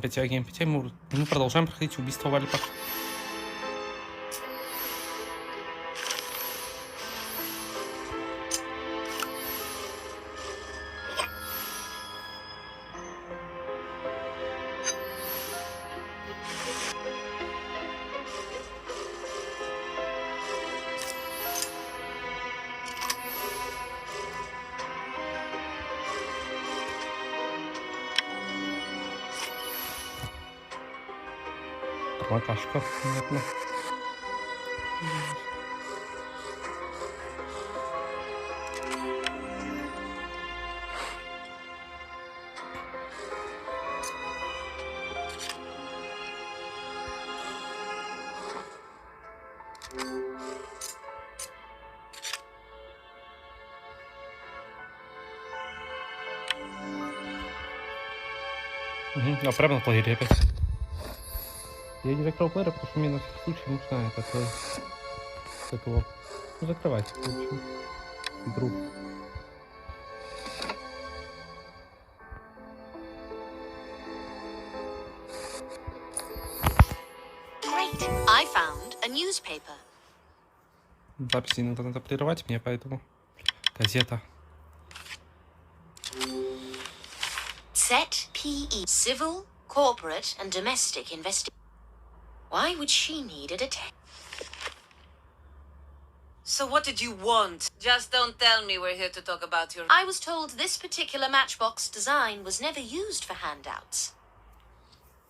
геймпадя. Мы продолжаем проходить убийство в Альпах. Макашка, понятно. А прямо на плеере опять. Я не закрыл плеер, потому что мне на всякий случай нужно как его закрывать, в общем, игру. Great. I found a newspaper. Записи иногда надо прерывать мне, поэтому газета. Set PE. Civil, corporate and domestic investigation. Why would she need a detective? So what did you want? Just don't tell me we're here to talk about your... I was told this particular matchbox design was never used for handouts.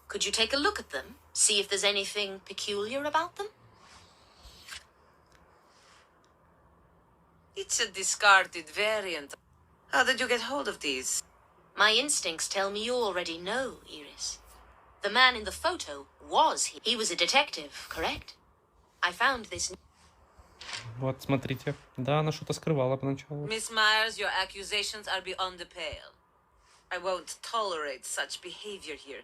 Could you take a look at them? See if there's anything peculiar about them? It's a discarded variant. How did you get hold of these? My instincts tell me you already know, Iris. The man in the photo was he. He was a detective, correct? I found this... Вот, смотрите. Да, она что-то скрывала поначалу. Miss Myers, your accusations are beyond the pale. I won't tolerate such behavior here.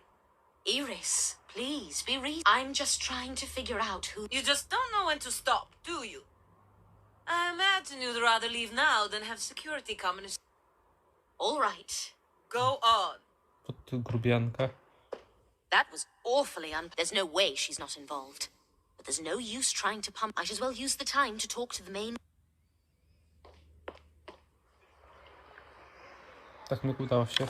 Iris, please, be reasonable. I'm just trying to figure out who... You just don't know when to stop, do you? I imagine you'd rather leave now than have security come and... All right. Go on. Вот грубиянка. That was awfully There's no way she's not involved. But there's no use trying to pump... Might as well use the time to talk to the main... Так, мы куда вообще?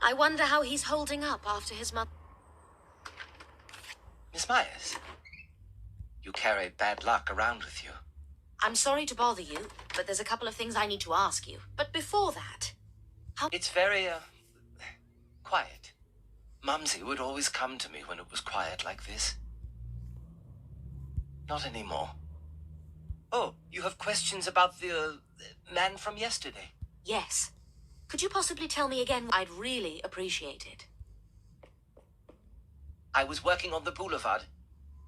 I wonder how he's holding up after his mother... Miss Myers, you carry bad luck around with you. I'm sorry to bother you, but there's a couple of things I need to ask you. But before that... It's very, quiet. Mumsy would always come to me when it was quiet like this. Not anymore. Oh, you have questions about the man from yesterday? Yes. Could you possibly tell me again? I'd really appreciate it. I was working on the boulevard,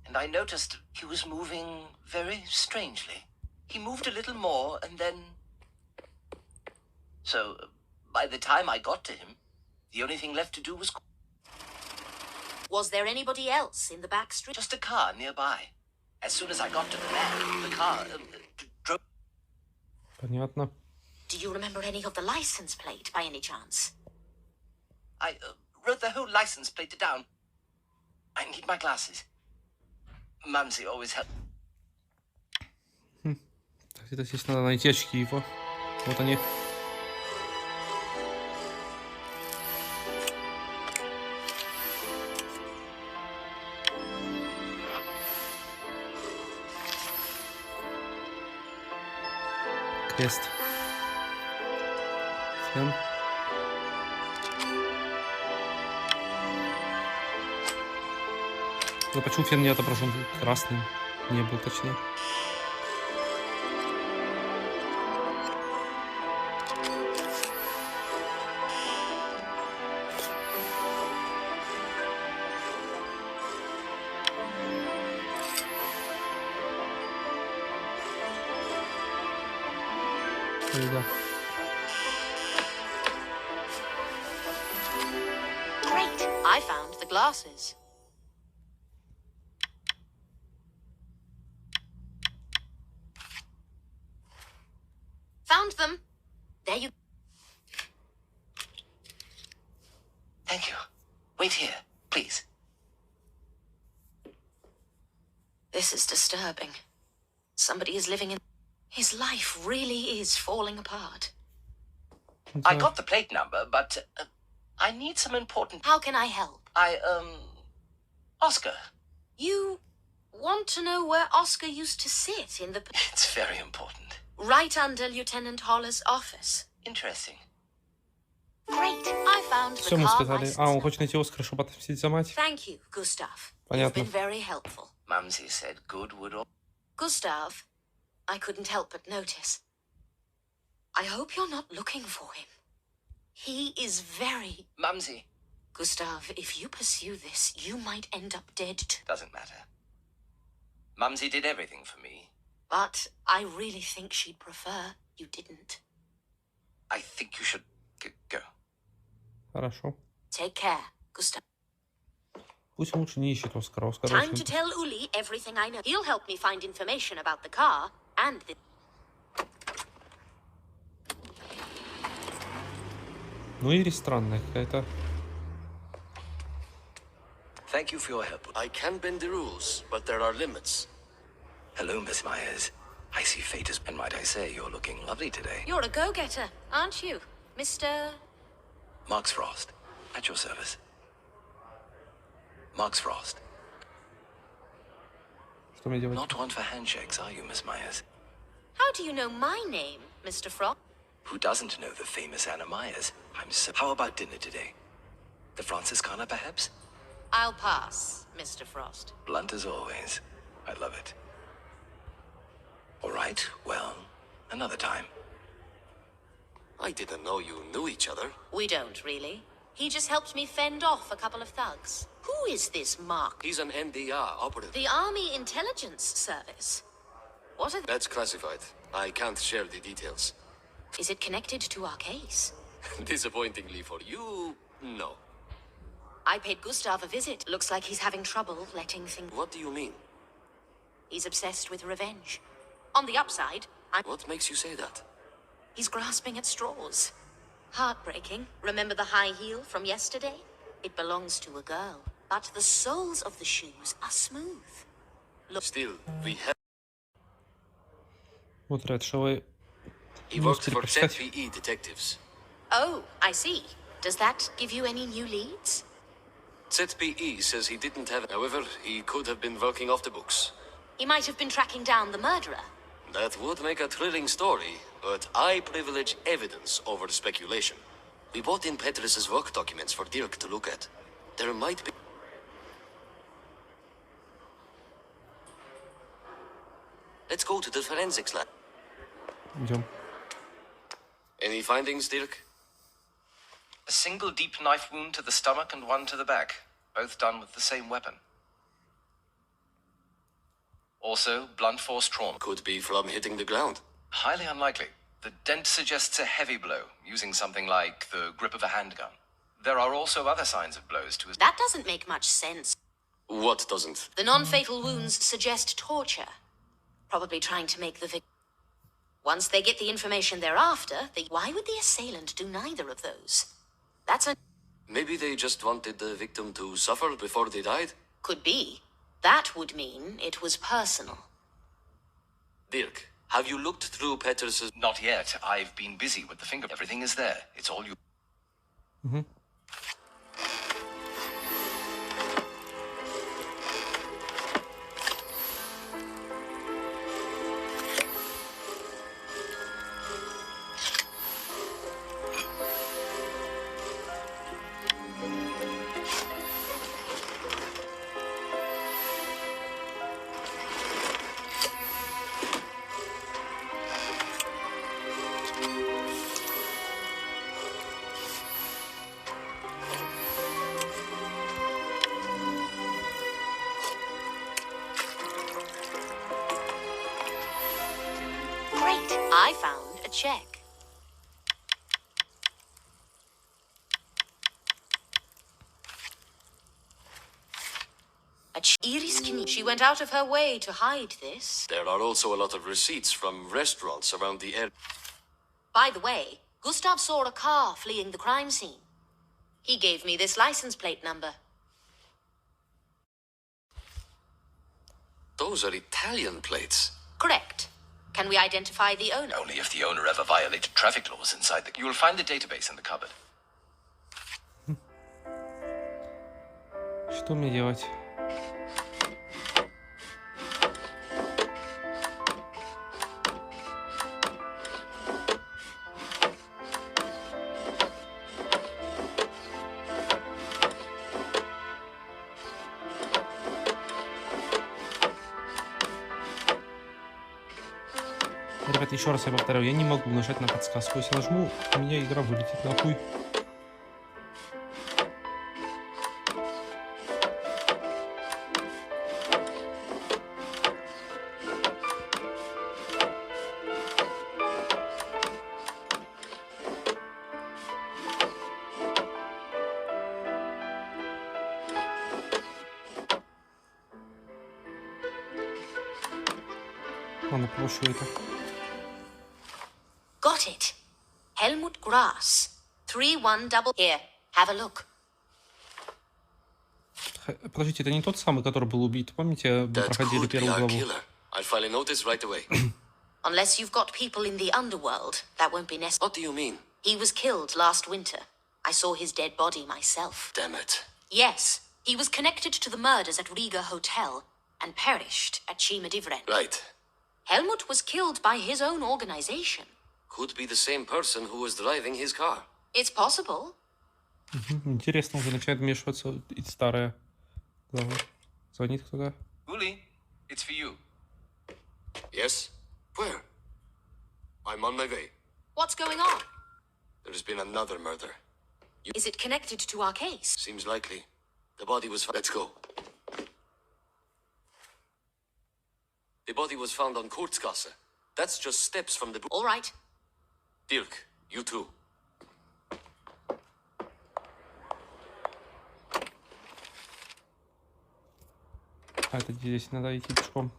and I noticed he was moving very strangely. He moved a little more, and then... So, by the time I got to him, the only thing left to do was... Was there anybody else in the back street? Just a car nearby. As soon as I got to the man, the car drove... Понятно. Do you remember any of the license plate, by any chance? I wrote the whole license plate down. I need my glasses. Mumsy always helped. Это здесь надо найти очки его. Вот они. Крест. Фен. Но почему фен не отображен красным? Не был, точнее. Да. Great! I found the glasses. them. There you... Thank you. Wait here, please. This is disturbing. Somebody is living in... His life really is falling apart. I got the plate number, but I need some important... How can I help? Oscar. You want to know where Oscar used to sit in the... It's very important. Right under Lieutenant Holler's office. Interesting. Great, I found the Все мы car сказали. license. А, он хочет найти Оскара, чтобы отомстить за мать. Thank you, Gustav. You've Понятно. been very helpful. Mumsy said good would... Gustav, I couldn't help but notice. I hope you're not looking for him. He is very... Mumsy. Gustav, if you pursue this, you might end up dead too. Doesn't matter. Mumsy did everything for me. But I really think she'd prefer you didn't. I think you should go. Хорошо. Take care, Gustav. Пусть он лучше не ищет Оскара. Оскар Time to очень... tell Uli everything I know. He'll help me find information about the car and the... Ну, Ирис странная какая-то. Thank you for your help. I can bend the rules, but there are limits. Hello, Miss Myers. I see fate is... And might I say, you're looking lovely today. You're a go-getter, aren't you, Mr... Marks Frost, at your service. Marks Frost. Что мне делать? Not one for handshakes, are you, Miss Myers? How do you know my name, Mr. Frost? Who doesn't know the famous Anna Myers? I'm so... How about dinner today? The Franciscana, perhaps? I'll pass, Mr. Frost. Blunt as always. I love it. All right, well, another time. I didn't know you knew each other. We don't, really. He just helped me fend off a couple of thugs. Who is this Mark? He's an NDR operative. The Army Intelligence Service. What are they? That's classified. I can't share the details. Is it connected to our case? Disappointingly for you, no. I paid Gustav a visit. Looks like he's having trouble letting things... What do you mean? He's obsessed with revenge. On the upside, What makes you say that? he's grasping at straws. Heartbreaking. Remember the high heel from yesterday? It belongs to a girl. But the soles of the shoes are smooth. Still, we have... Вот раньше He Ну, worked for переписать. ZPE detectives. Oh, I see. Does that give you any new leads? ZPE says he didn't have... However, he could have been working off the books. He might have been tracking down the murderer. That would make a thrilling story, but I privilege evidence over speculation. We brought in Petrus's work documents for Dirk to look at. There might be... Let's go to the forensics lab. идем. Any findings, Dirk? A single deep knife wound to the stomach and one to the back, both done with the same weapon. Also, blunt force trauma. Could be from hitting the ground. Highly unlikely. The dent suggests a heavy blow, using something like the grip of a handgun. There are also other signs of blows to his... That doesn't make much sense. What doesn't? The non-fatal wounds suggest torture. Probably trying to make the victim... Once they get the information they're after, why would the assailant do neither of those? That's a... Maybe they just wanted the victim to suffer before they died? Could be. That would mean it was personal. Dirk, have you looked through Petrus's... Not yet. I've been busy with the finger. Everything is there. It's all you... Great. I found a check. Iris Knie. She went out of her way to hide this. There are also a lot of receipts from restaurants around the area. By the way, Gustav saw a car fleeing the crime scene. He gave me this license plate number. Those are Italian plates. Correct. Can we identify the owner? Only if the owner ever violated traffic laws inside the... You will find the database in the cupboard. Что мне делать? Ребята, еще раз я повторяю, я не могу нажать на подсказку. Если нажму, у меня игра вылетит нахуй. Ладно, прошу это. Got it. Helmut Grass. 3-1 double. Here, have a look. Подождите, это не тот самый, который был убит. Помните, мы проходили первую главу? I'll file a notice right away. Unless you've got people in the underworld, that won't be necessary. What do you mean? He was killed last winter. I saw his dead body myself. Damn it. Yes, he was connected to the murders at Riga Hotel and perished at Cima-Divren. Right. Helmut was killed by his own organization. Could be the same person who was driving his car. It's possible. Интересно, уже начинает вмешиваться и старая глава. Звонит кто-то. Uli, it's for you. Yes? Where? I'm on my way. What's going on? There's been another murder. Is it connected to our case? Seems likely. The body was... Let's go. The body was found on Kurzgasse. That's just steps from the... All right. Dirk, you too. А, это здесь надо идти пешком.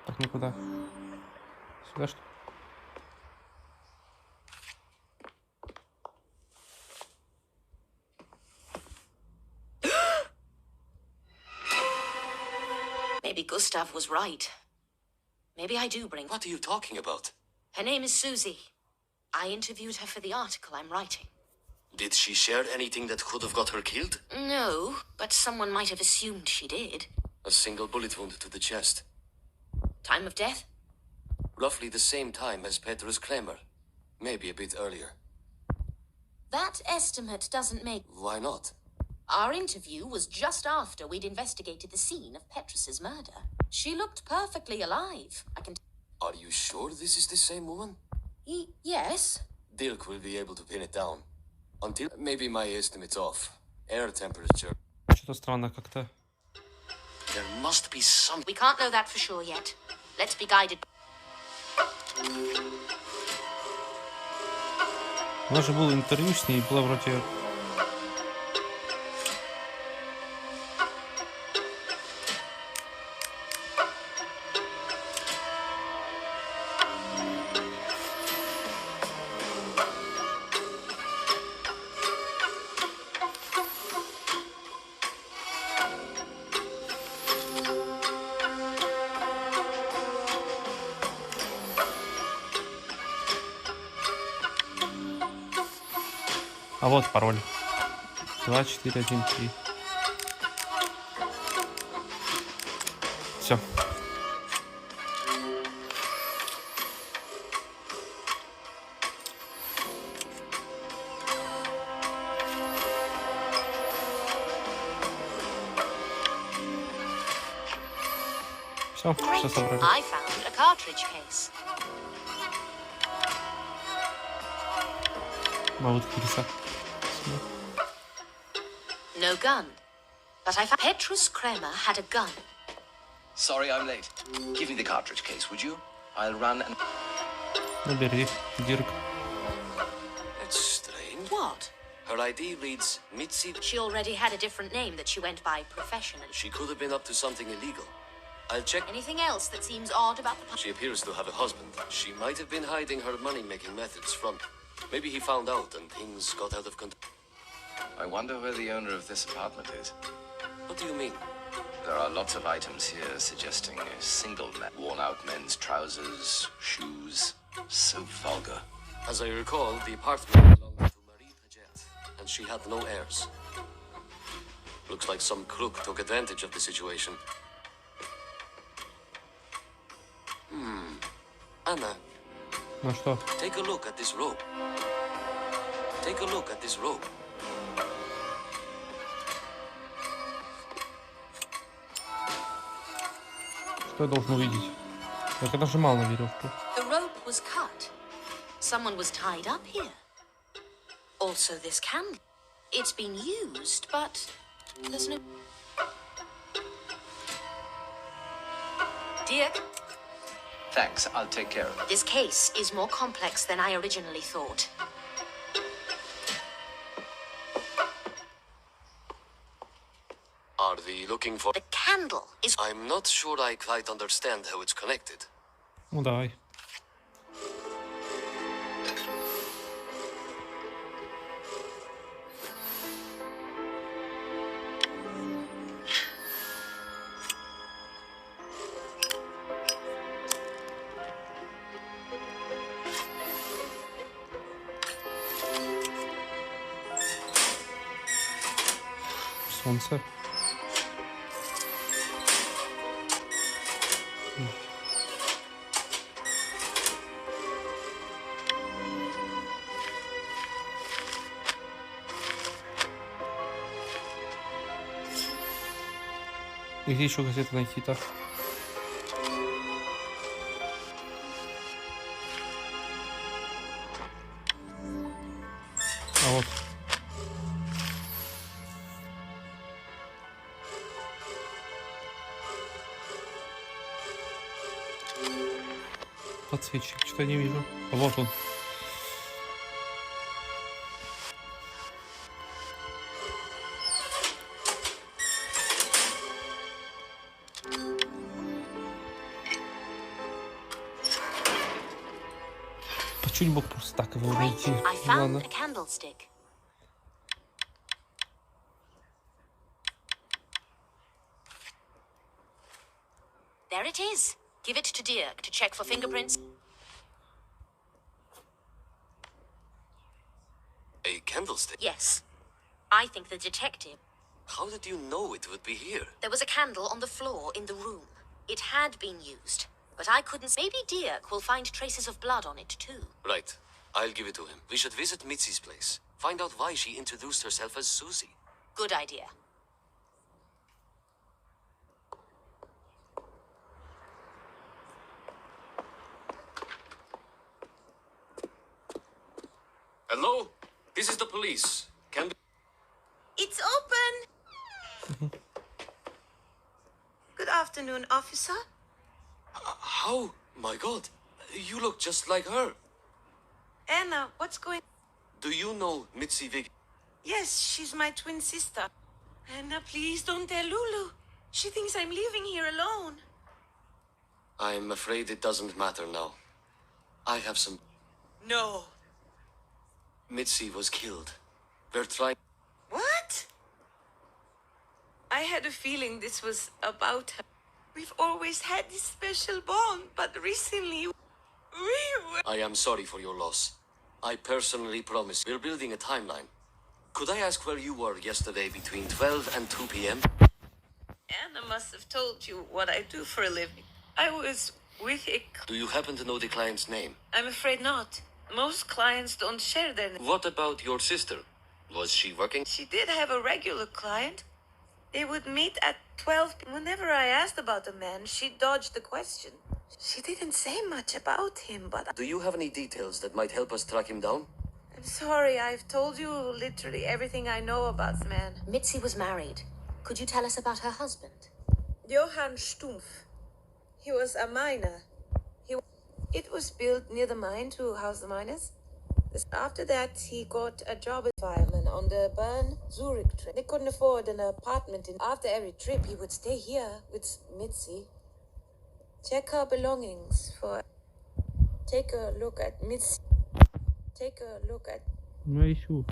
Так, никуда. Сюда что? Maybe Gustav was right. Maybe I do bring... What are you talking about? Her name is Susie. I interviewed her for the article I'm writing. Did she share anything that could have got her killed? No, but someone might have assumed she did. A single bullet wound to the chest. Time of death? Roughly the same time as Petrus Kremer. Maybe a bit earlier. That estimate doesn't make... Why not? Our interview was just after we'd investigated the scene of Petrus's murder. She looked perfectly alive. I can... Are you sure this is the same woman? Yes. Dirk will be able to pin it down. Until... Maybe my estimate's off. Air temperature. Что-то странно как-то. There must be some... We can't know that for sure yet. Let's be guided. У нас же было интервью с ней, было вроде... А вот пароль. 2413. Все. Все собрали. I found a cartridge case. Могут кириса. No gun. But I found... Petrus Kremer had a gun. Sorry I'm late. Give me the cartridge case, would you? I'll run and... Набери, Дирк. That's strange. What? Her ID reads Mitzi. She already had a different name that she went by professionally. She could have been up to something illegal. I'll check. Anything else that seems odd about the... She appears to have a husband. She might have been hiding her money-making methods from... Maybe he found out and things got out of control. I wonder where the owner of this apartment is. What do you mean? There are lots of items here suggesting a single man. Worn-out men's trousers, shoes. So vulgar. As I recall, the apartment belonged to Marie Paget, and she had no heirs. Looks like some crook took advantage of the situation. Anna, Ну что? take a look at this rope. Take a look at this rope. Что я должен увидеть? Я нажимал на веревку. The rope was cut. Someone was tied up here. Also this candle. It's been used, but there's no... Dirk, Thanks, I'll take care of it. this case is more complex than I originally thought. Are they looking for... The candle is... I'm not sure I quite understand how it's connected. Ну давай. Солнце. И где еще газеты найти-то? А вот. Подсветчик, что-то не вижу. А вот он. Чуть бы просто так его Great, найти. I found Ладно. a candlestick. There it is. Give it to Dirk to check for fingerprints. A candlestick? Yes. I think the detective... How did you know it would be here? There was a candle on the floor in the room. It had been used, but I couldn't... Maybe Dirk will find traces of blood on it too. Right. I'll give it to him. We should visit Mitzi's place. Find out why she introduced herself as Susie. Good idea. Hello? This is the police. Can we... It's open! Good afternoon, officer. How? My God. You look just like her. Anna, what's going... Do you know Mitzi Vig? Yes, she's my twin sister. Anna, please don't tell Lulu. She thinks I'm leaving here alone. I'm afraid it doesn't matter now. I have some... No. Mitzi was killed. We're trying... What? I had a feeling this was about her. We've always had this special bond, but recently we were... I am sorry for your loss. I personally promise. We're building a timeline. Could I ask where you were yesterday between 12 and 2 p.m.? Anna must have told you what I do for a living. I was with a... Do you happen to know the client's name? I'm afraid not. Most clients don't share their name. What about your sister? Was she working? She did have a regular client. They would meet at 12. Whenever I asked about the man, she dodged the question. She didn't say much about him, but... Do you have any details that might help us track him down? I'm sorry, I've told you literally everything I know about the man. Mitzi was married. Could you tell us about her husband? Johann Stumpf. He was a miner. It was built near the mine to house the miners. After that, he got a job as fireman on the Bern-Zurich train. They couldn't afford an apartment. After every trip, he would stay here with Mitzi. Check her belongings for. Take a look at Miss. Take a look at. Ну, я ищу.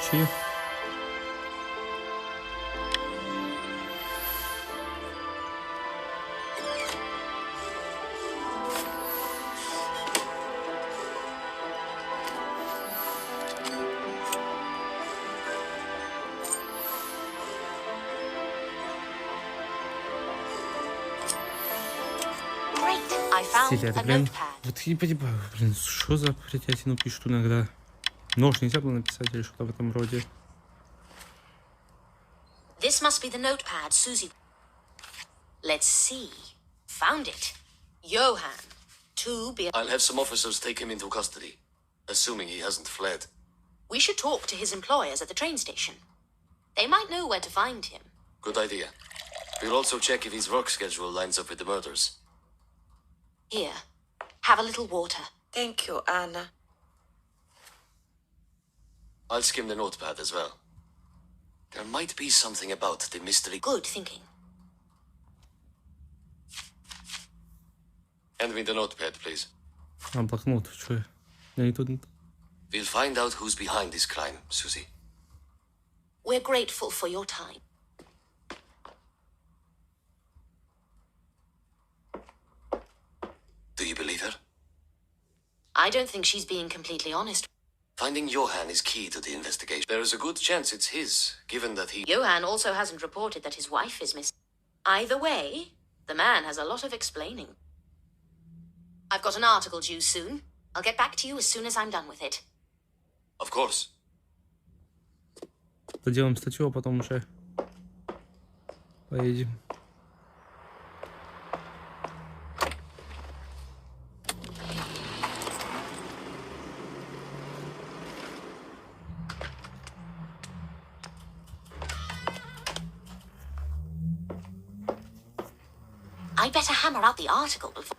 Ключи. Great, I found Стилет, a блин. notepad. Вот я понимаю, блин, что за притятину пишут иногда. Нож нельзя было написать или что-то в этом роде. This must be the notepad Susie. Let's see. Found it. Johann. I'll have some officers take him into custody, assuming he hasn't fled. We should talk to his employers at the train station. They might know where to find him. Good idea. We'll also check if his work schedule lines up with the murders. Here, have a little water. Thank you, Anna. I'll skim the notepad as well. There might be something about the mystery. Good thinking. Hand me the notepad, please. А, блокнот, что я? Я не тут. We'll find out who's behind this crime, Susie. We're grateful for your time. Do you believe her? I don't think she's being completely honest. Finding Johann is key to the investigation. There is a good chance it's his, given that he... Johann also hasn't reported that his wife is missing. Either way, the man has a lot of explaining. I've got an article due soon. I'll get back to you as soon as I'm done with it. Of course. Доделаем статью, а потом уже поедем. I'd better hammer out the article before...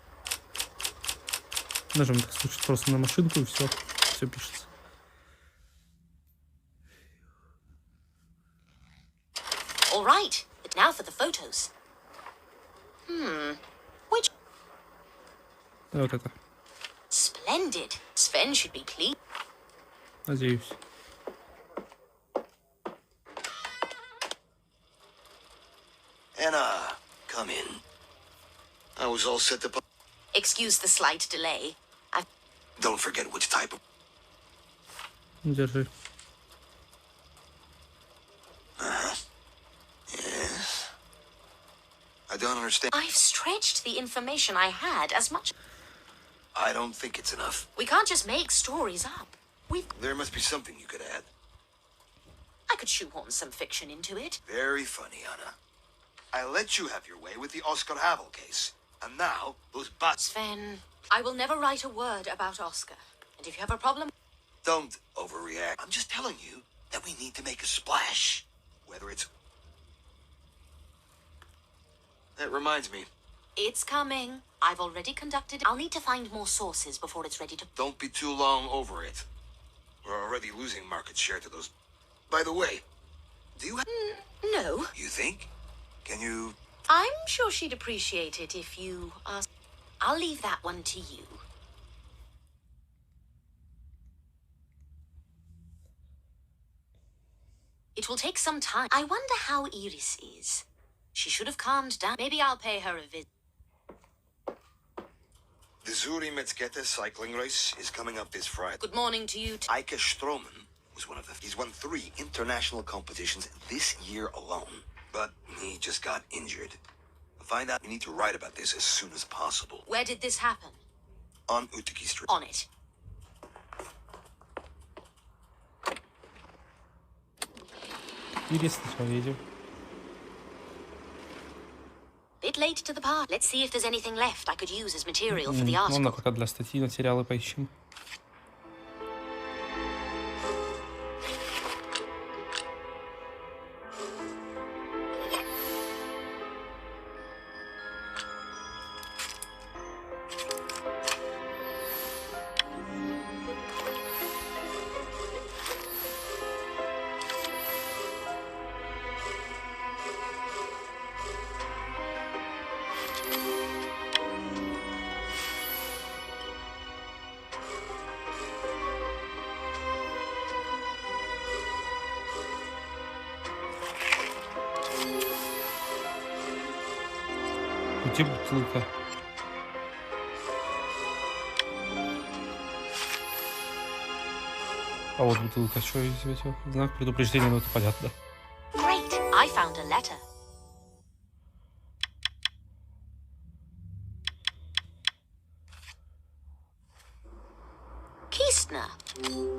Нажмем так случай просто на машинку и все. Все пишется. All right, but now for the photos. Which... Да, вот это. Splendid. Sven should be pleased. Надеюсь. Anna, come in. I was all set up. Excuse the slight delay. Don't forget which type of... Держи. Yes. I don't understand. I've stretched the information I had as much... I don't think it's enough. We can't just make stories up. There must be something you could add. I could shoehorn some fiction into it. Very funny, Anna. I let you have your way with the Oscar Havel case. And now, those butts... Sven, I will never write a word about Oscar. And if you have a problem... Don't overreact. I'm just telling you that we need to make a splash. Whether it's... That reminds me. It's coming. I've already conducted... I'll need to find more sources before it's ready to... Don't be too long over it. We're already losing market share to those... By the way, do you have... No. You think? Can you... I'm sure she'd appreciate it if you ask... I'll leave that one to you. It will take some time. I wonder how Iris is. She should have calmed down. Maybe I'll pay her a visit. The Zuri Metzgete cycling race is coming up this Friday. Good morning to you. Eike Stroman was one of the... He's won 3 international competitions this year alone. But he just got injured. To find out, we need to write about this as soon as possible. Where did this happen? On Utiki Street. On it. Ирис сначала едем. Bit late to the party. Let's see if there's anything left I could use as material for the Ну, article. пока для статьи материалы поищем. Где бутылка? А вот бутылка. Что из этого? Знак предупреждения, ну это понятно. Great, I found a letter. Kistner.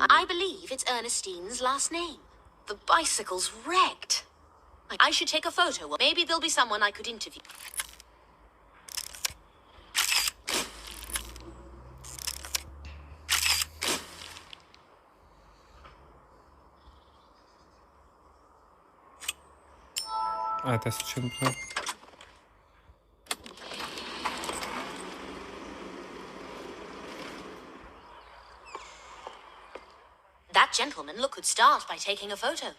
I believe it's Ernestine's last name. The bicycle's wrecked. I should take a photo. Maybe there'll be someone I could interview. А, это я случайно понял. That gentleman could start by taking a photo.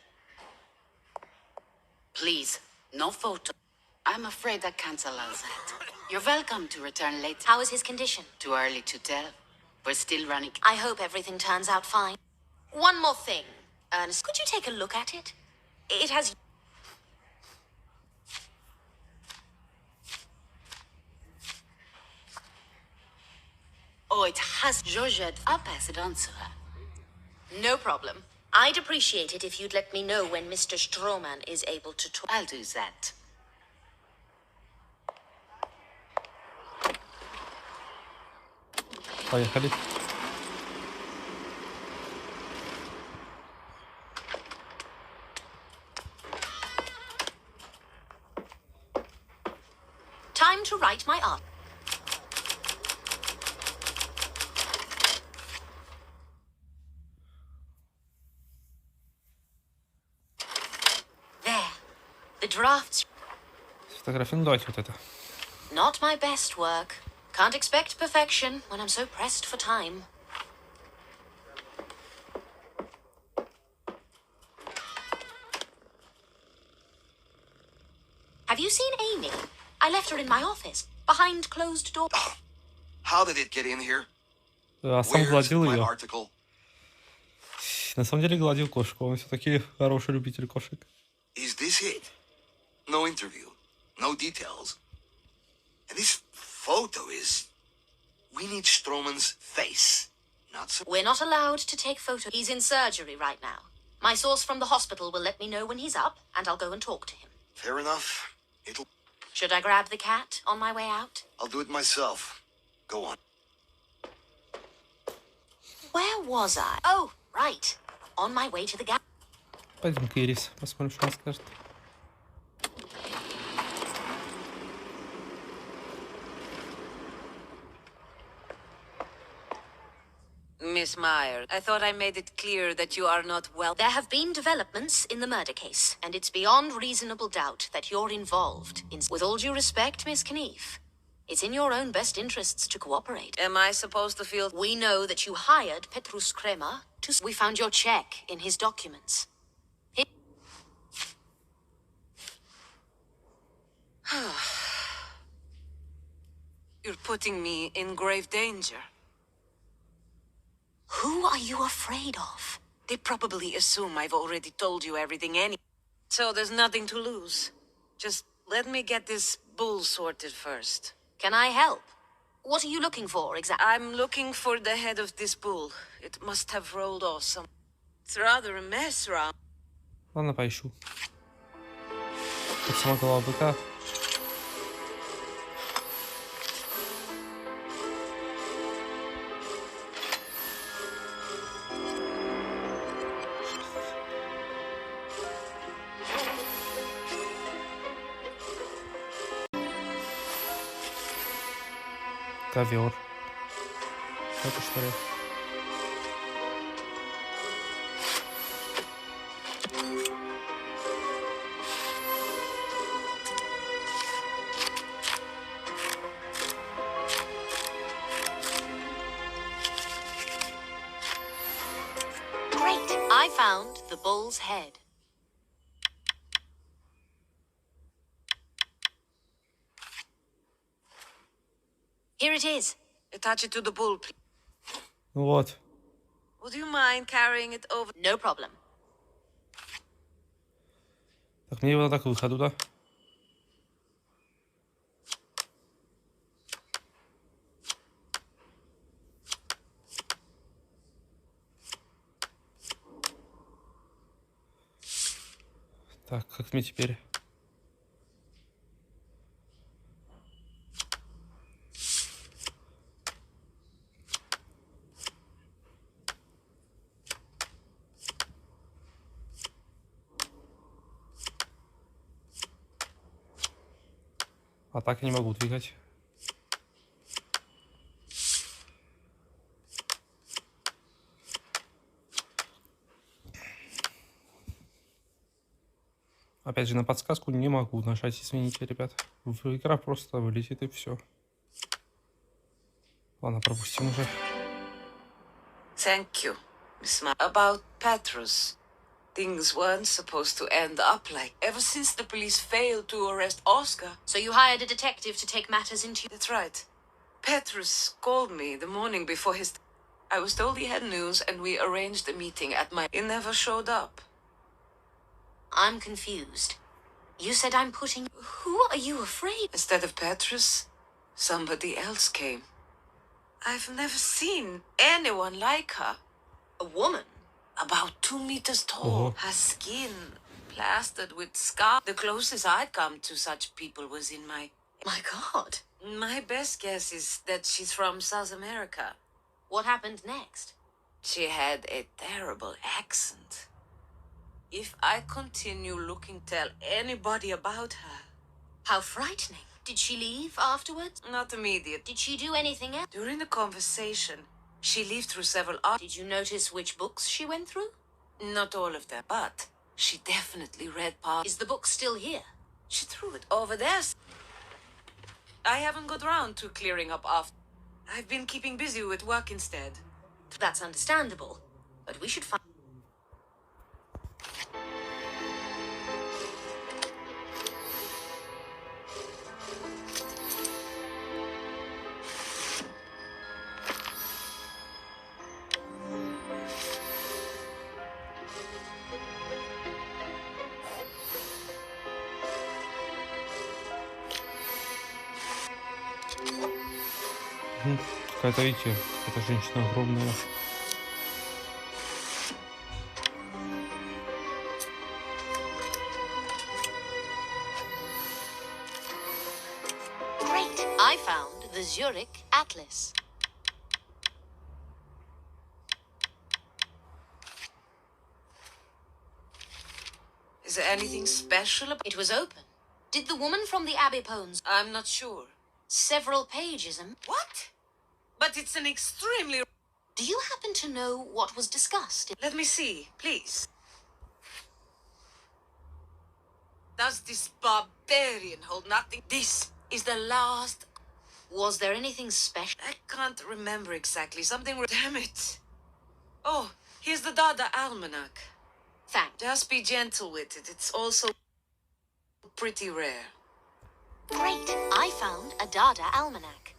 Please, no photo. I'm afraid I can't allow that. You're welcome to return later. How is his condition? Too early to tell. We're still running. I hope everything turns out fine. One more thing, Ernest. Could you take a look at it? It has... Oh, it has Georgette. I'll pass it on to her. No problem. I'd appreciate it if you'd let me know when Mr. Stroman is able to talk. I'll do that. Поехали. Time to write my art. There. The drafts. Фотографию, ну давайте вот это. Not my best work. Can't expect perfection when I'm so pressed for time. Have you seen Amy? I left her in my office, behind closed doors. How did it get in here? А сам Where's гладил my ее. article? На самом деле гладил кошку. Он все-таки хороший любитель кошек. Is this it? No interview, no details. And this photo is... We need Stroman's face, not so... We're not allowed to take photos. He's in surgery right now. My source from the hospital will let me know when he's up, and I'll go and talk to him. Fair enough. It'll... Should I grab the cat on my way out? I'll do it myself. Go on. Where was I? Oh, right. On my way to the gap. Пойдем-ка, Ирис, посмотрим, что она скажет. Miss Meyer, I thought I made it clear that you are not well. There have been developments in the murder case, and it's beyond reasonable doubt that you're involved in... With all due respect, Miss Knief, it's in your own best interests to cooperate. Am I supposed to feel... We know that you hired Petrus Kremer to... We found your check in his documents. You're putting me in grave danger. Who are you afraid of? They probably assume I've already told you everything So there's nothing to lose. Just let me get this bull sorted first. Can I help? What are you looking for exactly? I'm looking for the head of this bull. It must have rolled off some... It's rather a mess around. Ладно, поищу. Тут сама голова быка. Ковер. Это что ли? Great! I found the bull's head. Here it is. Attach it to the bull, please. Вот. Would you mind carrying it over? No problem. Так, мне его так к выходу, да? Так, как мне теперь? А так я не могу двигать. Опять же, на подсказку не могу нажать, извините, ребят. Игра просто вылетит и все. Ладно, пропустим уже. Thank you, Miss About Petrus. Things weren't supposed to end up like ever since the police failed to arrest Oscar. So you hired a detective to take matters into... That's right. Petrus called me the morning before his... I was told he had news and we arranged a meeting at my... He never showed up. I'm confused. You said I'm putting... Who are you afraid? Instead of Petrus, somebody else came. I've never seen anyone like her. A woman? About 2 meters tall. Her skin plastered with scars. The closest I'd come to such people was in my... My God. My best guess is that she's from South America. What happened next? She had a terrible accent. If I continue looking, tell anybody about her. How frightening. Did she leave afterwards? Not immediate. Did she do anything else? During the conversation, she lived through several art. Did you notice which books she went through? Not all of them, but she definitely read part. Is the book still here? She threw it over there. I haven't got round to clearing up after. I've been keeping busy with work instead. That's understandable. But we should find... Какая-то, видите, какая-то женщина огромная. Great! I found the Zurich Atlas. Is there anything special about It was open. Did the woman from the Abbey Pones... I'm not sure. Several pages and... What? But it's an extremely... Do you happen to know what was discussed? Let me see, please. Does this barbarian hold nothing? This is the last... Was there anything special? I can't remember exactly. Something... Damn it. Oh, here's the Dada Almanac. Thanks. Just be gentle with it. It's also pretty rare. Great! I found a Dada Almanac.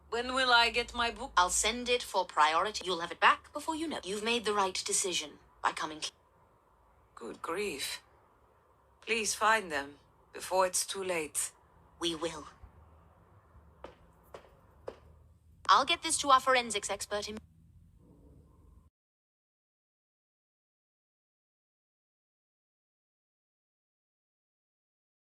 When will I get my book? I'll send it for priority. You'll have it back before you know. You've made the right decision by coming. Good grief. Please find them before it's too late. We will. I'll get this to our forensics expert in...